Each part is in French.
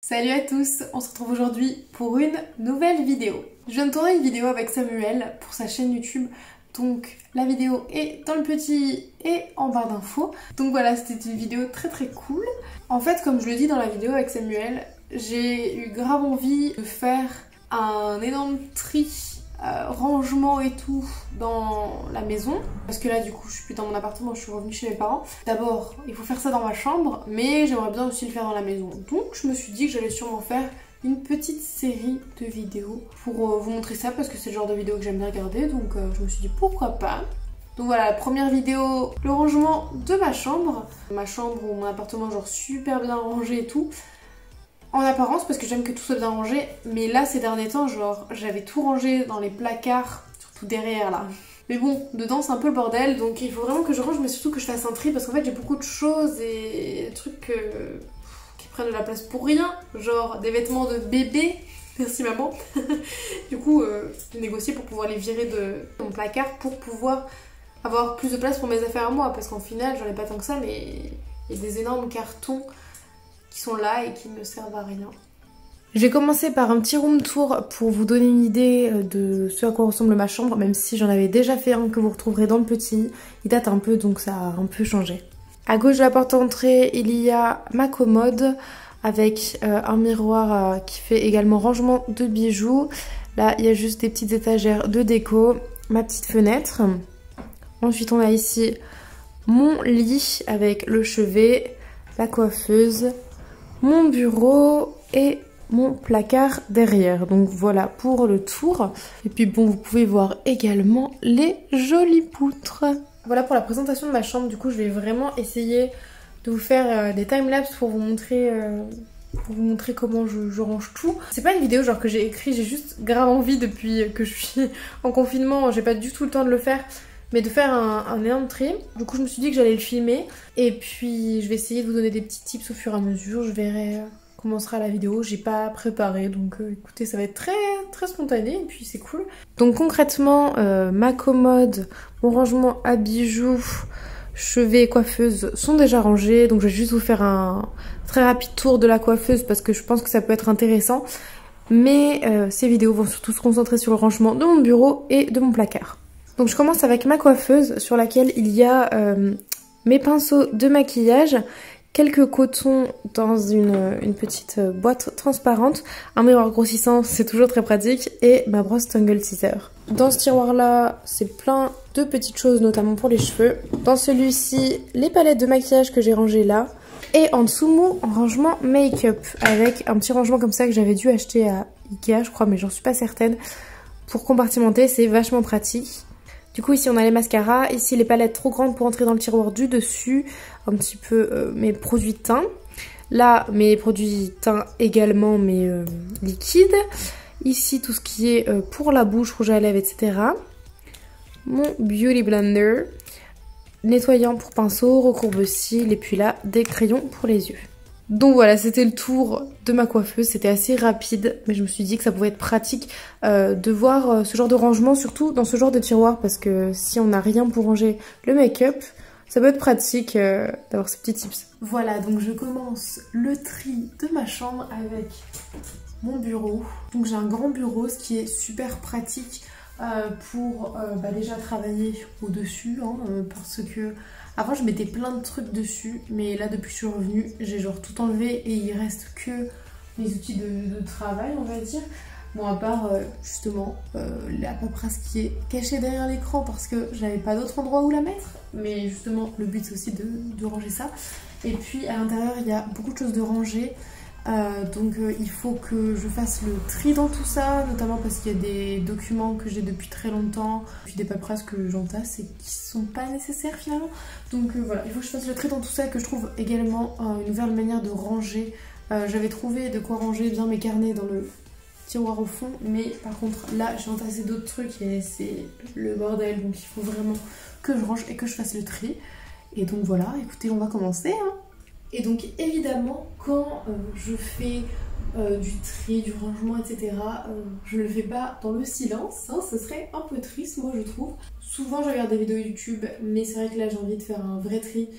Salut à tous, on se retrouve aujourd'hui pour une nouvelle vidéo. Je viens de tourner une vidéo avec Samuel pour sa chaîne YouTube, donc la vidéo est dans le petit et en barre d'infos. Donc voilà, c'était une vidéo très cool. En fait, comme je le dis dans la vidéo avec Samuel, j'ai eu grave envie de faire un énorme tri, rangement et tout dans la maison, parce que là du coup je suis plus dans mon appartement, je suis revenue chez mes parents. D'abord il faut faire ça dans ma chambre, mais j'aimerais bien aussi le faire dans la maison, donc je me suis dit que j'allais sûrement faire une petite série de vidéos pour vous montrer ça, parce que c'est le genre de vidéo que j'aime bien regarder, donc je me suis dit pourquoi pas. Donc voilà, la première vidéo, le rangement de ma chambre ou mon appartement, genre super bien rangé et tout. En apparence, parce que j'aime que tout soit bien rangé, mais là ces derniers temps, genre j'avais tout rangé dans les placards, surtout derrière là. Mais bon, dedans c'est un peu le bordel, donc il faut vraiment que je range, mais surtout que je fasse un tri, parce qu'en fait j'ai beaucoup de choses et des trucs qui prennent de la place pour rien, genre des vêtements de bébé, merci maman. Du coup, j'ai négocié pour pouvoir les virer de mon placard pour pouvoir avoir plus de place pour mes affaires à moi, parce qu'en final j'en ai pas tant que ça, mais il y a des énormes cartons qui sont là et qui ne servent à rien. Je vais commencer par un petit room tour pour vous donner une idée de ce à quoi ressemble ma chambre, même si j'en avais déjà fait un que vous retrouverez dans le petit. Il date un peu, donc ça a un peu changé. À gauche de la porte d'entrée, il y a ma commode avec un miroir qui fait également rangement de bijoux. Là, il y a juste des petites étagères de déco, ma petite fenêtre. Ensuite, on a ici mon lit avec le chevet, la coiffeuse, mon bureau et mon placard derrière. Donc voilà pour le tour. Et puis bon, vous pouvez voir également les jolies poutres. Voilà pour la présentation de ma chambre. Du coup, je vais vraiment essayer de vous faire des timelapses pour vous montrer comment je range tout. C'est pas une vidéo genre que j'ai écrit, j'ai juste grave envie depuis que je suis en confinement. J'ai pas du tout le temps de le faire, mais de faire un énorme tri. Du coup je me suis dit que j'allais le filmer et puis je vais essayer de vous donner des petits tips au fur et à mesure. Je verrai comment sera la vidéo, j'ai pas préparé, donc écoutez, ça va être très spontané et puis c'est cool. Donc concrètement, ma commode, mon rangement à bijoux, chevet et coiffeuse sont déjà rangés, donc je vais juste vous faire un très rapide tour de la coiffeuse parce que je pense que ça peut être intéressant. Mais ces vidéos vont surtout se concentrer sur le rangement de mon bureau et de mon placard. Donc je commence avec ma coiffeuse sur laquelle il y a mes pinceaux de maquillage, quelques cotons dans une petite boîte transparente, un miroir grossissant, c'est toujours très pratique, et ma brosse Tangle Teaser. Dans ce tiroir là, c'est plein de petites choses, notamment pour les cheveux. Dans celui-ci, les palettes de maquillage que j'ai rangées là. Et en dessous, mon rangement make-up, avec un petit rangement comme ça que j'avais dû acheter à Ikea, je crois, mais j'en suis pas certaine. Pour compartimenter, c'est vachement pratique. Du coup ici on a les mascaras, ici les palettes trop grandes pour entrer dans le tiroir du dessus, un petit peu mes produits de teint. Là mes produits de teint également, mes liquides. Ici tout ce qui est pour la bouche, rouge à lèvres, etc. Mon Beauty Blender, nettoyant pour pinceau, recourbe-cils, et puis là des crayons pour les yeux. Donc voilà, c'était le tour de ma coiffeuse, c'était assez rapide, mais je me suis dit que ça pouvait être pratique de voir ce genre de rangement, surtout dans ce genre de tiroir, parce que si on n'a rien pour ranger le make-up, ça peut être pratique d'avoir ces petits tips. Voilà, donc je commence le tri de ma chambre avec mon bureau. Donc j'ai un grand bureau, ce qui est super pratique pour déjà travailler au-dessus, hein, parce que avant je mettais plein de trucs dessus, mais là depuis que je suis revenue, j'ai genre tout enlevé et il reste que les outils de travail, on va dire. Bon, à part justement la paperasse qui est cachée derrière l'écran parce que j'avais pas d'autre endroit où la mettre, mais justement le but c'est aussi de ranger ça. Et puis à l'intérieur il y a beaucoup de choses de ranger. Donc il faut que je fasse le tri dans tout ça, notamment parce qu'il y a des documents que j'ai depuis très longtemps, puis des paperasses que j'entasse et qui sont pas nécessaires finalement. Donc voilà, il faut que je fasse le tri dans tout ça, que je trouve également une nouvelle manière de ranger. J'avais trouvé de quoi ranger bien mes carnets dans le tiroir au fond, mais par contre là j'ai entassé d'autres trucs et c'est le bordel, donc il faut vraiment que je range et que je fasse le tri. Et donc voilà, écoutez, on va commencer, hein. Et donc évidemment quand je fais du tri, du rangement, etc. Je le fais pas dans le silence, hein, ce serait un peu triste moi je trouve. Souvent je regarde des vidéos YouTube, mais c'est vrai que là j'ai envie de faire un vrai tri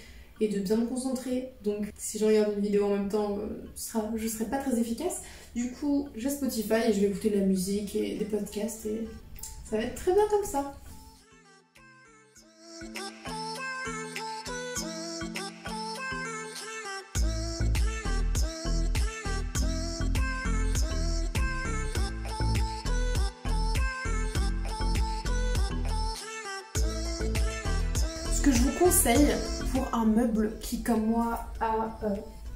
et de bien me concentrer. Donc si je regarde une vidéo en même temps, je serai pas très efficace. Du coup, j'ai Spotify et je vais écouter de la musique et des podcasts et ça va être très bien comme ça. Ce que je vous conseille pour un meuble qui, comme moi, a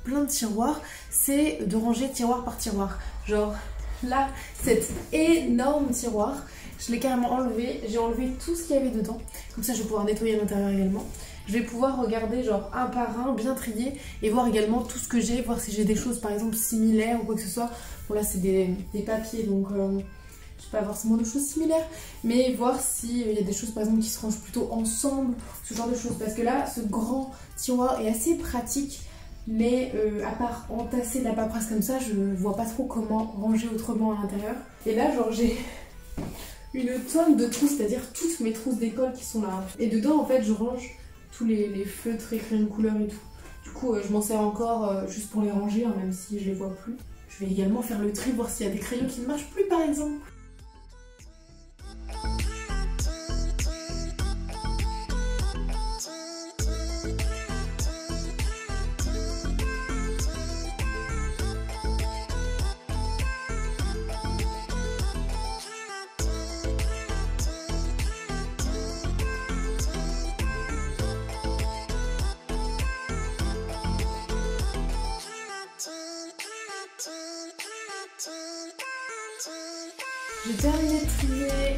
plein de tiroirs, c'est de ranger tiroir par tiroir. Genre là, cet énorme tiroir, je l'ai carrément enlevé, j'ai enlevé tout ce qu'il y avait dedans. Comme ça, je vais pouvoir nettoyer l'intérieur également. Je vais pouvoir regarder genre un par un, bien trier et voir également tout ce que j'ai, voir si j'ai des choses par exemple similaires ou quoi que ce soit. Bon là, c'est des papiers, donc je pas forcément de choses similaires, mais voir s'il y a des choses par exemple qui se rangent plutôt ensemble, ce genre de choses. Parce que là, ce grand tiroir est assez pratique, mais à part entasser de la paperasse comme ça, je vois pas trop comment ranger autrement à l'intérieur. Et là, genre j'ai une tonne de trousses, c'est-à-dire toutes mes trousses d'école qui sont là. Et dedans, en fait, je range tous les feutres et crayons de couleur et tout. Du coup, je m'en sers encore juste pour les ranger, hein, même si je les vois plus. Je vais également faire le tri, voir s'il y a des crayons qui ne marchent plus par exemple. J'ai terminé de trier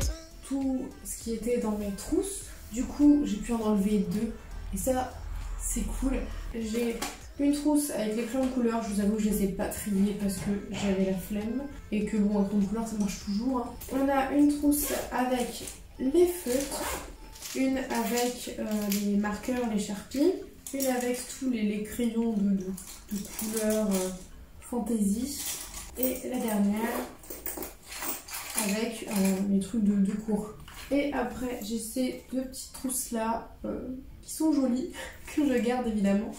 tout ce qui était dans mes trousses. Du coup, j'ai pu en enlever 2. Et ça, c'est cool. J'ai une trousse avec les crayons de couleur. Je vous avoue que je les ai pas triés parce que j'avais la flemme. Et que bon, un crayon de couleur, ça marche toujours. Hein. On a une trousse avec les feutres. Une avec les marqueurs, les Sharpies. Une avec tous les crayons de couleur fantasy. Et la dernière avec les trucs de cours. Et après j'ai ces 2 petites trousses là qui sont jolies, que je garde évidemment,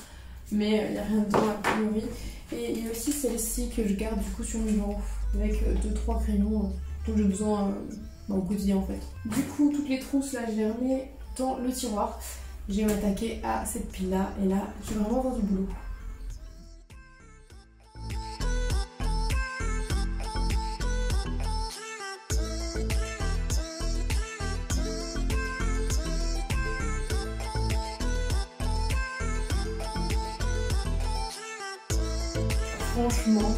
mais il n'y a rien dedans a priori. Et il y a aussi celle-ci que je garde du coup sur mon bureau avec 2-3 crayons dont j'ai besoin au quotidien en fait. Du coup toutes les trousses là je les remets dans le tiroir. Je vais m'attaquer à cette pile là et là je vais vraiment avoir du boulot. Franchement,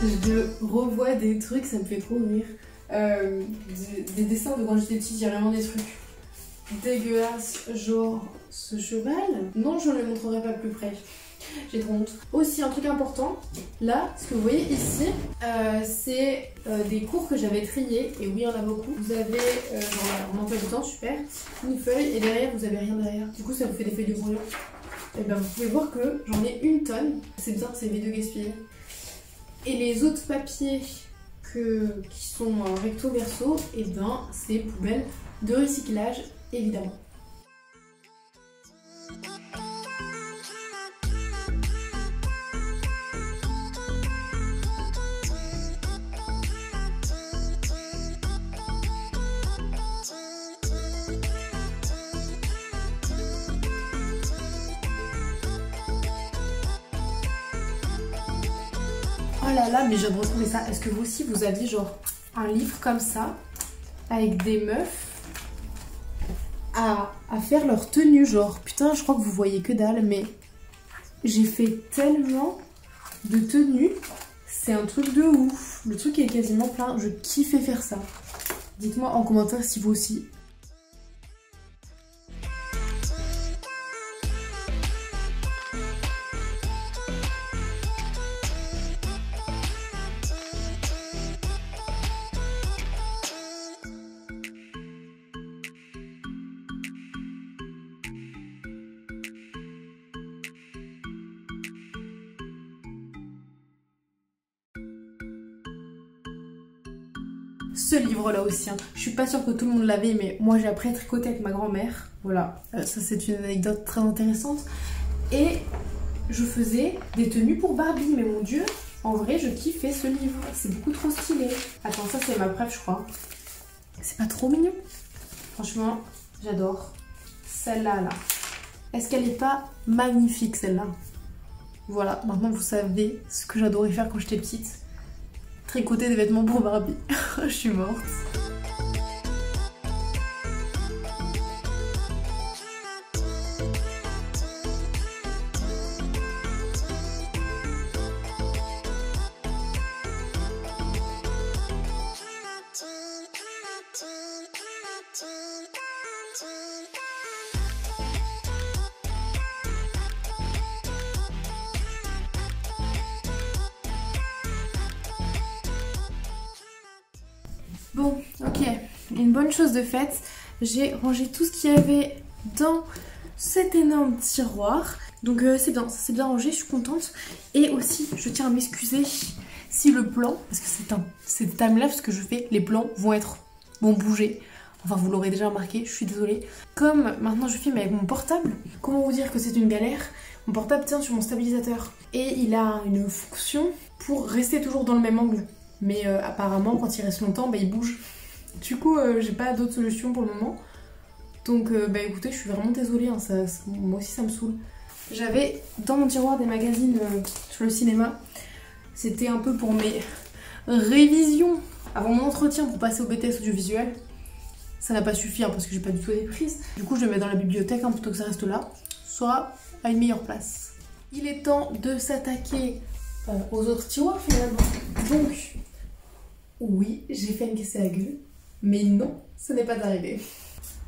je revois des trucs, ça me fait trop rire. Des dessins de quand j'étais petite, il y a vraiment des trucs dégueulasses, genre ce cheval. Non, je ne le montrerai pas plus près. J'ai trop honte. Aussi, un truc important, là, ce que vous voyez ici, c'est des cours que j'avais triés. Et oui, il y en a beaucoup. Vous avez, en emploi du temps, super, une feuille et derrière, vous avez rien derrière. Du coup, ça vous fait des feuilles de brouillon. Et bien, vous pouvez voir que j'en ai une tonne. C'est bizarre, c'est évite de gaspiller. Et les autres papiers qui sont recto verso, et ben c'est poubelles de recyclage évidemment. Oh là là, mais je viens de retrouver ça. Est-ce que vous aussi vous aviez genre un livre comme ça avec des meufs à faire leur tenue, genre putain je crois que vous voyez que dalle, mais j'ai fait tellement de tenues, c'est un truc de ouf, le truc est quasiment plein, je kiffais faire ça. Dites-moi en commentaire si vous aussi. Ce livre là aussi, hein. Je suis pas sûre que tout le monde l'avait, mais moi j'ai appris à tricoter avec ma grand-mère. Voilà, ça c'est une anecdote très intéressante. et je faisais des tenues pour Barbie. Mais mon dieu, en vrai je kiffais ce livre, c'est beaucoup trop stylé. Attends, ça c'est ma préf je crois. C'est pas trop mignon? Franchement, j'adore. Celle-là, là. Est-ce qu'elle est pas magnifique celle-là? Voilà, maintenant vous savez ce que j'adorais faire quand j'étais petite. Tricoter des vêtements pour Barbie. Je suis morte. Bon, ok, une bonne chose de faite, j'ai rangé tout ce qu'il y avait dans cet énorme tiroir. Donc c'est bien, ça s'est bien rangé, je suis contente. Et aussi, je tiens à m'excuser si le plan, parce que c'est time-lapse que je fais, les plans vont bouger. Enfin, vous l'aurez déjà remarqué, je suis désolée. Comme maintenant je filme avec mon portable, comment vous dire que c'est une galère? Mon portable tient sur mon stabilisateur. Et il a une fonction pour rester toujours dans le même angle. Mais apparemment quand il reste longtemps bah, il bouge. Du coup j'ai pas d'autre solution pour le moment. Donc bah écoutez, je suis vraiment désolée hein, moi aussi ça me saoule. J'avais dans mon tiroir des magazines sur le cinéma. C'était un peu pour mes révisions avant mon entretien pour passer au BTS audiovisuel. Ça n'a pas suffi hein, parce que j'ai pas du tout été prise. Du coup je le mets dans la bibliothèque hein, plutôt que ça reste là, soit à une meilleure place. Il est temps de s'attaquer aux autres tiroirs finalement. Donc oui, j'ai fait une caisse à la gueule, mais non, ce n'est pas arrivé.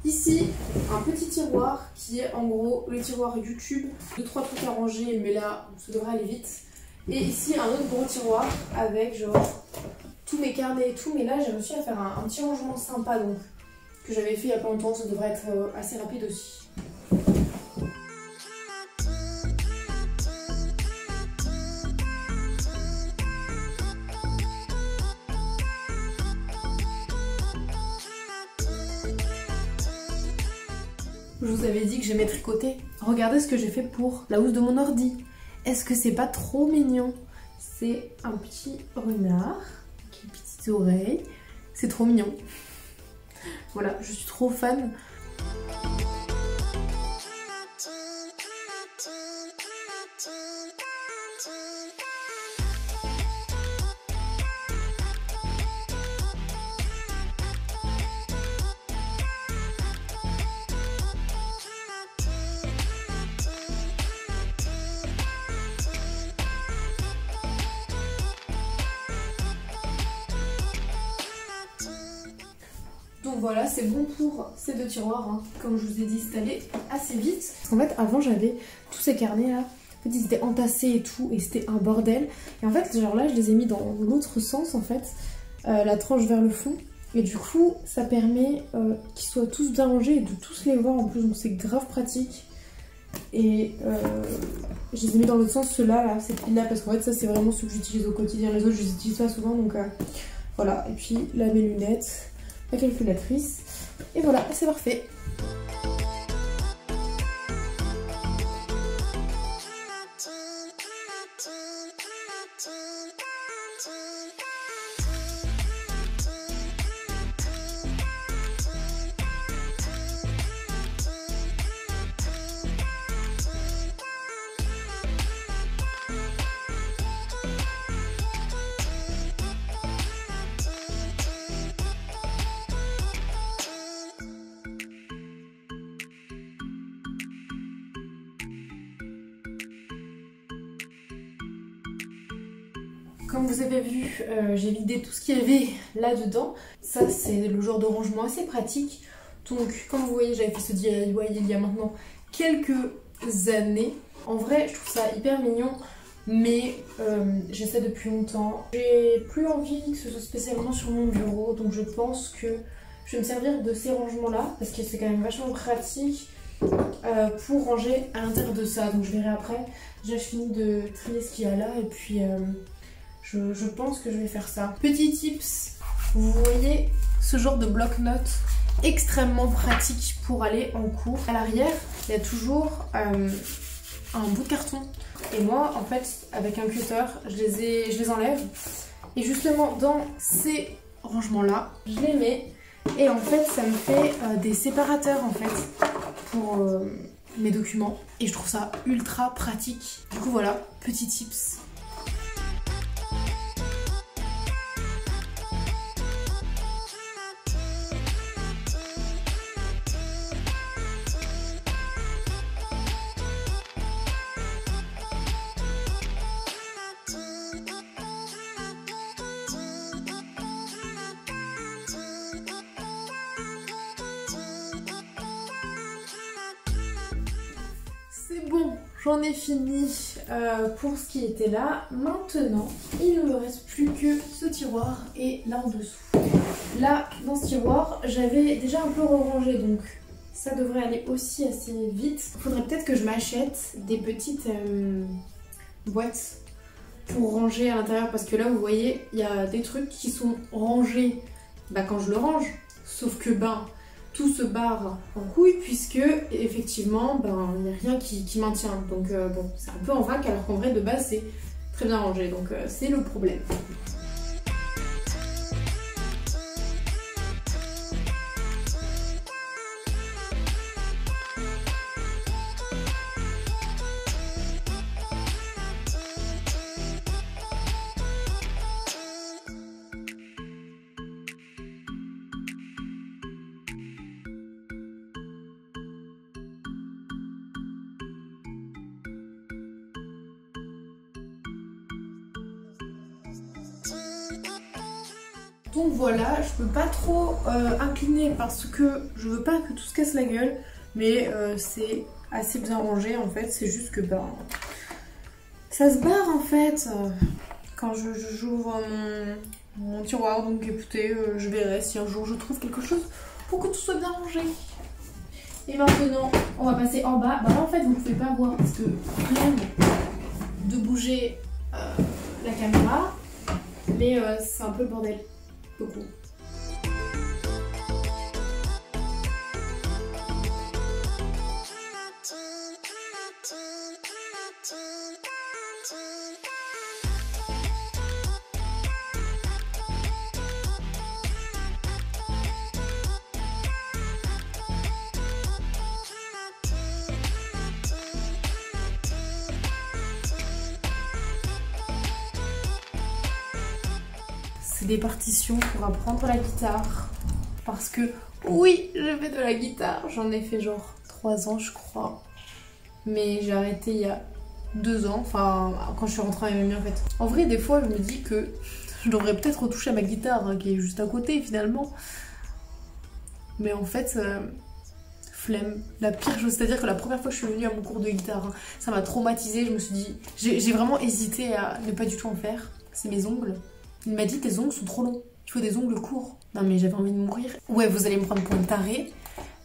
Ici, un petit tiroir qui est en gros le tiroir YouTube. 2-3 trucs à ranger, mais là, ça devrait aller vite. Et ici, un autre gros tiroir avec genre tous mes carnets et tout. Mais là, j'ai réussi à faire un petit rangement sympa donc que j'avais fait il y a pas longtemps. Ça devrait être assez rapide aussi. Je vous avais dit que j'aimais tricoter. Regardez ce que j'ai fait pour la housse de mon ordi. Est-ce que c'est pas trop mignon? C'est un petit renard qui a une petite oreille. C'est trop mignon. Voilà, je suis trop fan. Donc voilà, c'est bon pour ces deux tiroirs, hein. Comme je vous ai dit, c'est allé assez vite. Parce qu'en fait, avant, j'avais tous ces carnets là. En fait, ils étaient entassés et tout, et c'était un bordel. Et en fait, genre là, je les ai mis dans l'autre sens, en fait, la tranche vers le fond. Et du coup, ça permet qu'ils soient tous bien rangés et de tous les voir en plus. Donc c'est grave pratique. Et je les ai mis dans l'autre sens, ceux-là, là, cette pile-là, parce qu'en fait, ça, c'est vraiment ce que j'utilise au quotidien. Les autres, je les utilise pas souvent, donc voilà. Et puis là, mes lunettes. La calculatrice et voilà, c'est parfait. Comme vous avez vu, j'ai vidé tout ce qu'il y avait là-dedans. Ça, c'est le genre de rangement assez pratique. Donc, comme vous voyez, j'avais fait ce DIY il y a maintenant quelques années. En vrai, je trouve ça hyper mignon, mais j'essaie depuis longtemps. J'ai plus envie que ce soit spécialement sur mon bureau, donc je pense que je vais me servir de ces rangements-là, parce que c'est quand même vachement pratique pour ranger à l'intérieur de ça. Donc je verrai après. Déjà, je finis de trier ce qu'il y a là, et puis... Je pense que je vais faire ça. Petit tips, vous voyez ce genre de bloc-notes extrêmement pratique pour aller en cours. À l'arrière, il y a toujours un bout de carton. Et moi, en fait, avec un cutter, je les enlève. Et justement, dans ces rangements-là, je les mets. Et en fait, ça me fait des séparateurs, en fait, pour mes documents. Et je trouve ça ultra pratique. Du coup, voilà, petit tips. C'est bon, j'en ai fini pour ce qui était là. Maintenant, il ne me reste plus que ce tiroir et là en dessous. Là, dans ce tiroir, j'avais déjà un peu rangé, donc ça devrait aller aussi assez vite. Il faudrait peut-être que je m'achète des petites boîtes pour ranger à l'intérieur, parce que là, vous voyez, il y a des trucs qui sont rangés quand je le range, sauf que tout se barre en couille puisque effectivement il n'y a rien qui maintient, donc bon, c'est un peu en vrac, alors qu'en vrai de base c'est très bien rangé, donc c'est le problème. Donc voilà, je peux pas trop incliner parce que je veux pas que tout se casse la gueule, mais c'est assez bien rangé en fait, c'est juste que ça se barre en fait quand j'ouvre mon tiroir, donc écoutez, je verrai si un jour je trouve quelque chose pour que tout soit bien rangé. Et maintenant, on va passer en bas. Là en fait vous pouvez pas voir parce que rien de bouger la caméra, mais c'est un peu le bordel. Beaucoup. C'est des partitions pour apprendre la guitare. Parce que oui, je fais de la guitare. J'en ai fait genre 3 ans je crois. Mais j'ai arrêté il y a 2 ans. Enfin, quand je suis rentrée à MMI en fait. En vrai, des fois, je me dis que je devrais peut-être retoucher à ma guitare qui est juste à côté finalement. Mais en fait, flemme. La pire chose, c'est-à-dire que la première fois que je suis venue à mon cours de guitare, ça m'a traumatisée. Je me suis dit, j'ai vraiment hésité à ne pas du tout en faire. C'est mes ongles. Il m'a dit tes ongles sont trop longs, il faut des ongles courts. Non mais j'avais envie de mourir. Ouais, vous allez me prendre pour une tarée,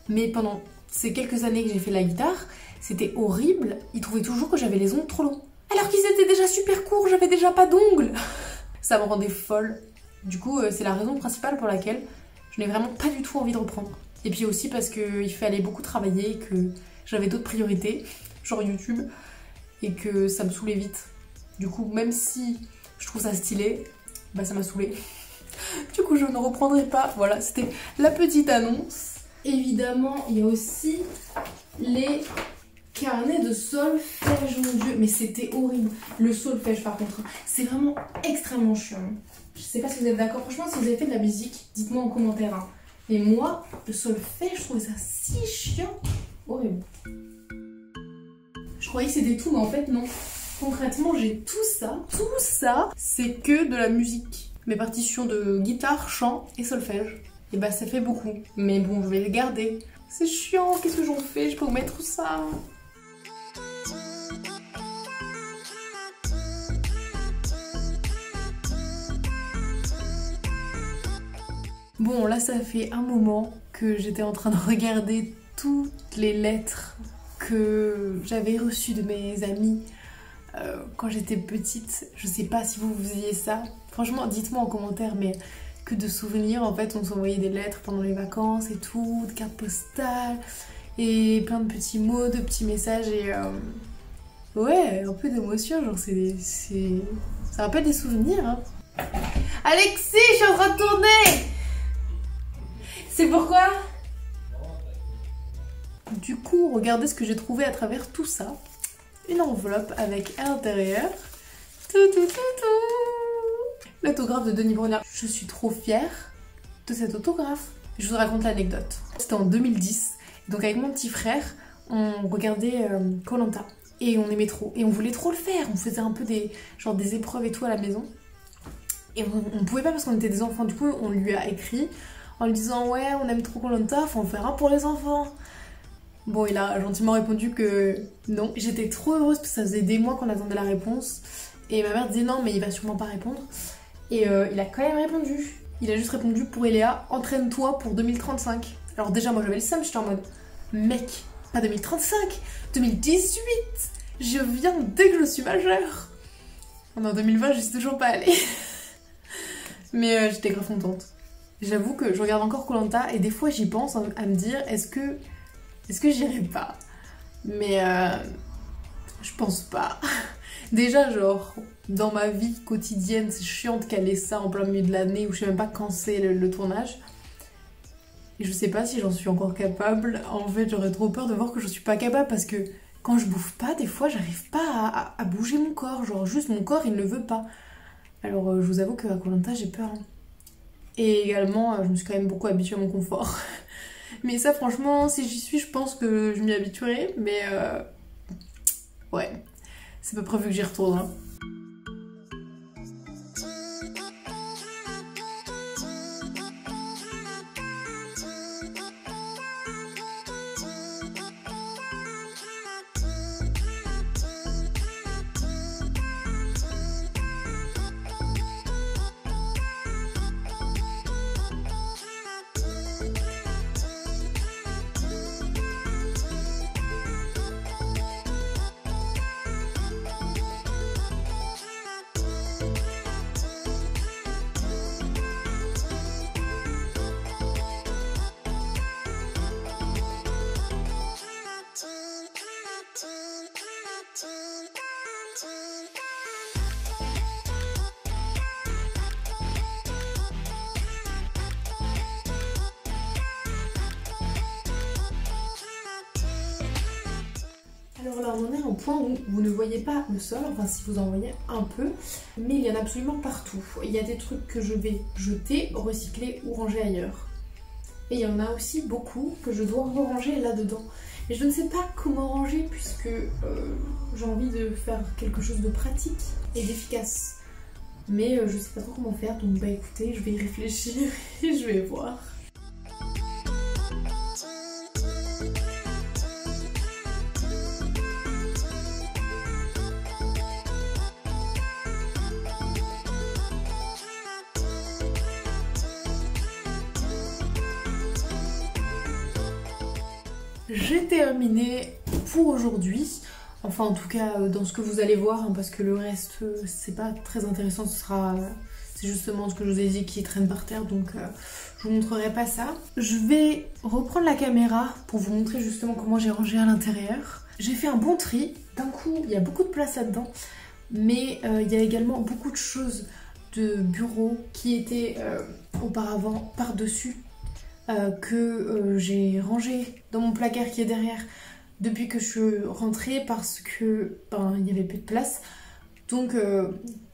mais pendant ces quelques années que j'ai fait la guitare, c'était horrible. Ils trouvaient toujours que j'avais les ongles trop longs. Alors qu'ils étaient déjà super courts, j'avais déjà pas d'ongles. Ça me rendait folle. Du coup, c'est la raison principale pour laquelle je n'ai vraiment pas du tout envie de reprendre. Et puis aussi parce qu'il fallait beaucoup travailler, que j'avais d'autres priorités, genre YouTube, et que ça me saoulait vite. Du coup, même si je trouve ça stylé, ça m'a saoulée. Du coup, je ne reprendrai pas. Voilà, c'était la petite annonce. Évidemment, il y a aussi les carnets de solfège, mon dieu. Mais c'était horrible. Le solfège, par contre, c'est vraiment extrêmement chiant. Je sais pas si vous êtes d'accord. Franchement, si vous avez fait de la musique, dites-moi en commentaire. Hein. Et moi, le solfège, je trouvais ça si chiant. Horrible. Je croyais que c'était tout, mais en fait, non. Concrètement, j'ai tout ça, c'est que de la musique. Mes partitions de guitare, chant et solfège. Et ça fait beaucoup. Mais bon, je vais les garder. C'est chiant, qu'est-ce que j'en fais? Je peux vous mettre ça. Bon, là, ça fait un moment que j'étais en train de regarder toutes les lettres que j'avais reçues de mes amis quand j'étais petite. Je sais pas si vous faisiez ça. Franchement, dites-moi en commentaire, mais que de souvenirs. En fait, on s'envoyait des lettres pendant les vacances et tout, des cartes postales et plein de petits mots, de petits messages. Ouais, un peu d'émotion, genre ça rappelle des souvenirs. Hein. Alexis, je suis en train de tourner. C'est pourquoi? Du coup, regardez ce que j'ai trouvé à travers tout ça. Une enveloppe avec à l'intérieur l'autographe de Denis Brognard. Je suis trop fière de cet autographe. Je vous raconte l'anecdote. C'était en 2010. Donc avec mon petit frère, on regardait Koh-Lanta. Et on aimait trop. Et on voulait trop le faire. On faisait un peu des épreuves et tout à la maison. Et on pouvait pas parce qu'on était des enfants. Du coup, on lui a écrit en lui disant ouais, on aime trop Koh-Lanta, faut en faire un pour les enfants. Bon, il a gentiment répondu que non. J'étais trop heureuse parce que ça faisait des mois qu'on attendait la réponse. Et ma mère disait non, mais il va sûrement pas répondre. Et il a quand même répondu. Il a juste répondu pour Eléa, entraîne-toi pour 2035. Alors déjà, moi j'avais le seum, j'étais en mode mec, pas 2035, 2018. Je viens dès que je suis majeure. En 2020, je suis toujours pas allée. Mais j'étais grave contente. J'avoue que je regarde encore Koh-Lanta et des fois j'y pense à me dire est-ce que j'irai pas? Mais je pense pas. Déjà genre dans ma vie quotidienne c'est chiant de caler ça en plein milieu de l'année où je sais même pas quand c'est le tournage. Et je sais pas si j'en suis encore capable. En fait j'aurais trop peur de voir que je suis pas capable parce que quand je bouffe pas des fois j'arrive pas à bouger mon corps. Genre juste mon corps il ne le veut pas. Alors je vous avoue qu'à Koh-Lanta j'ai peur. Hein. Et également je me suis quand même beaucoup habituée à mon confort. Mais ça franchement si j'y suis je pense que je m'y habituerai. Mais ouais, c'est pas prévu que j'y retourne. Hein. Alors là on en est à un point où vous ne voyez pas le sol, enfin si vous en voyez un peu, mais il y en a absolument partout. Il y a des trucs que je vais jeter, recycler ou ranger ailleurs. Et il y en a aussi beaucoup que je dois ranger là-dedans. Et je ne sais pas comment ranger puisque j'ai envie de faire quelque chose de pratique et d'efficace. Mais je sais pas trop comment faire, donc bah écoutez, je vais y réfléchir et je vais voir. J'ai terminé pour aujourd'hui, enfin en tout cas dans ce que vous allez voir, hein, parce que le reste c'est pas très intéressant, c'est justement ce que je vous ai dit qui traîne par terre, donc je vous montrerai pas ça. Je vais reprendre la caméra pour vous montrer justement comment j'ai rangé à l'intérieur. J'ai fait un bon tri, d'un coup il y a beaucoup de place là-dedans, mais il y a également beaucoup de choses de bureau qui étaient auparavant par-dessus. Que j'ai rangé dans mon placard qui est derrière depuis que je suis rentrée parce que il n'y avait plus de place. Donc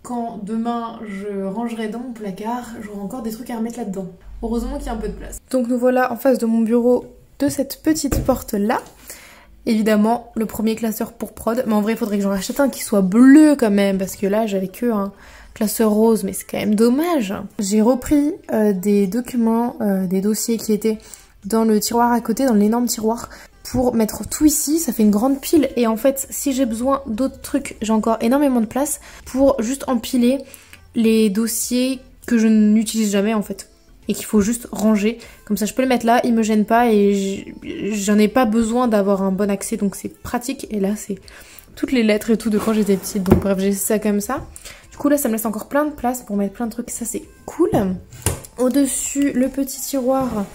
quand demain je rangerai dans mon placard, j'aurai encore des trucs à remettre là-dedans. Heureusement qu'il y a un peu de place. Donc nous voilà en face de mon bureau de cette petite porte là. Évidemment le premier classeur pour prod, mais en vrai il faudrait que j'en rachète un qui soit bleu quand même parce que là j'avais que un classeur rose, mais c'est quand même dommage. J'ai repris des documents, des dossiers qui étaient dans le tiroir à côté, dans l'énorme tiroir, pour mettre tout ici. Ça fait une grande pile et en fait si j'ai besoin d'autres trucs, j'ai encore énormément de place pour juste empiler les dossiers que je n'utilise jamais en fait et qu'il faut juste ranger. Comme ça je peux le mettre là, il me gêne pas et j'en ai pas besoin d'avoir un bon accès, donc c'est pratique. Et là c'est toutes les lettres et tout de quand j'étais petite, donc bref j'ai ça comme ça. Du coup là ça me laisse encore plein de place pour mettre plein de trucs, ça c'est cool. Au-dessus le petit tiroir,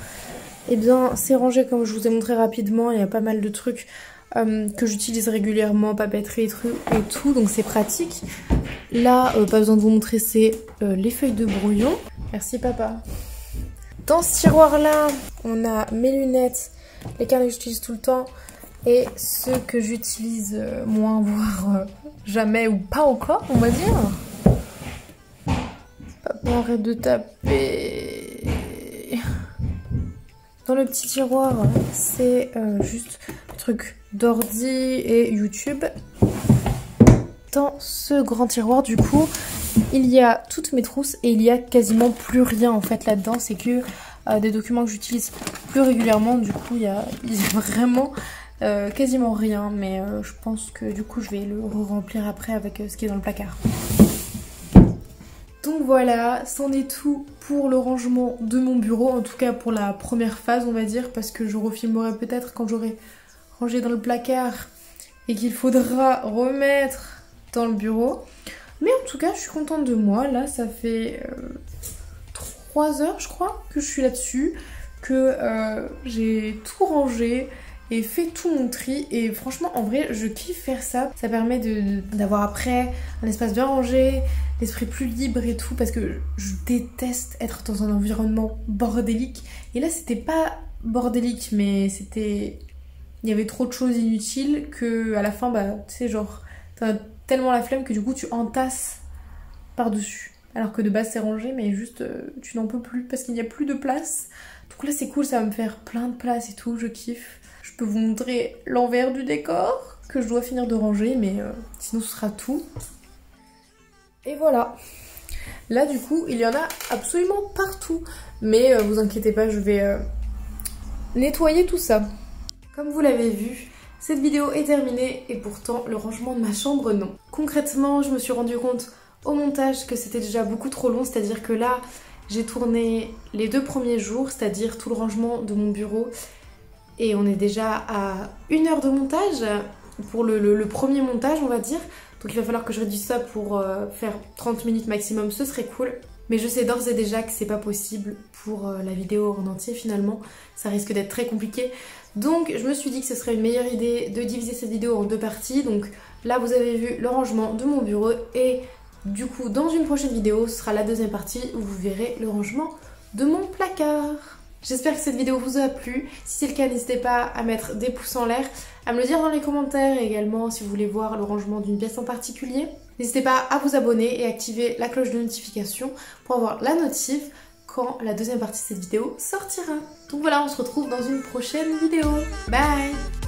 eh bien c'est rangé comme je vous ai montré rapidement, il y a pas mal de trucs que j'utilise régulièrement, papeterie et tout, donc c'est pratique. Là, pas besoin de vous montrer, c'est les feuilles de brouillon. Merci papa. Dans ce tiroir-là, on a mes lunettes, les carnets que j'utilise tout le temps et ceux que j'utilise moins, voire jamais ou pas encore, on va dire. Papa, arrête de taper. Dans le petit tiroir, c'est juste des trucs d'ordi et YouTube. Dans ce grand tiroir, du coup, il y a toutes mes trousses et il y a quasiment plus rien en fait là-dedans. C'est que des documents que j'utilise plus régulièrement. Du coup, il y a vraiment quasiment rien. Mais je pense que du coup, je vais le remplir après avec ce qui est dans le placard. Donc voilà, c'en est tout pour le rangement de mon bureau, en tout cas pour la première phase on va dire, parce que je refilmerai peut-être quand j'aurai rangé dans le placard et qu'il faudra remettre dans le bureau. Mais en tout cas je suis contente de moi, là ça fait 3 heures je crois que je suis là-dessus, que j'ai tout rangé et fait tout mon tri et franchement en vrai je kiffe faire ça. Ça permet d'avoir après un espace bien rangé, l'esprit plus libre et tout, parce que je déteste être dans un environnement bordélique. Et là c'était pas bordélique mais c'était... il y avait trop de choses inutiles que à la fin bah tu sais genre t'as tellement la flemme que du coup tu entasses par dessus. Alors que de base c'est rangé mais juste tu n'en peux plus parce qu'il n'y a plus de place. Donc là c'est cool, ça va me faire plein de place et tout, je kiffe. Je peux vous montrer l'envers du décor que je dois finir de ranger, mais sinon ce sera tout. Et voilà. Là du coup, il y en a absolument partout. Mais vous inquiétez pas, je vais nettoyer tout ça. Comme vous l'avez vu, cette vidéo est terminée et pourtant le rangement de ma chambre non. Concrètement, je me suis rendu compte au montage que c'était déjà beaucoup trop long, c'est-à-dire que là, j'ai tourné les 2 premiers jours, c'est-à-dire tout le rangement de mon bureau. Et on est déjà à 1 heure de montage pour le premier montage on va dire. Donc il va falloir que je réduise ça pour faire 30 minutes maximum, ce serait cool. Mais je sais d'ores et déjà que c'est pas possible pour la vidéo en entier finalement. Ça risque d'être très compliqué. Donc je me suis dit que ce serait une meilleure idée de diviser cette vidéo en 2 parties. Donc là vous avez vu le rangement de mon bureau et du coup dans une prochaine vidéo ce sera la 2e partie où vous verrez le rangement de mon placard. J'espère que cette vidéo vous a plu. Si c'est le cas, n'hésitez pas à mettre des pouces en l'air, à me le dire dans les commentaires et également si vous voulez voir le rangement d'une pièce en particulier. N'hésitez pas à vous abonner et activer la cloche de notification pour avoir la notif quand la 2e partie de cette vidéo sortira. Donc voilà, on se retrouve dans une prochaine vidéo. Bye!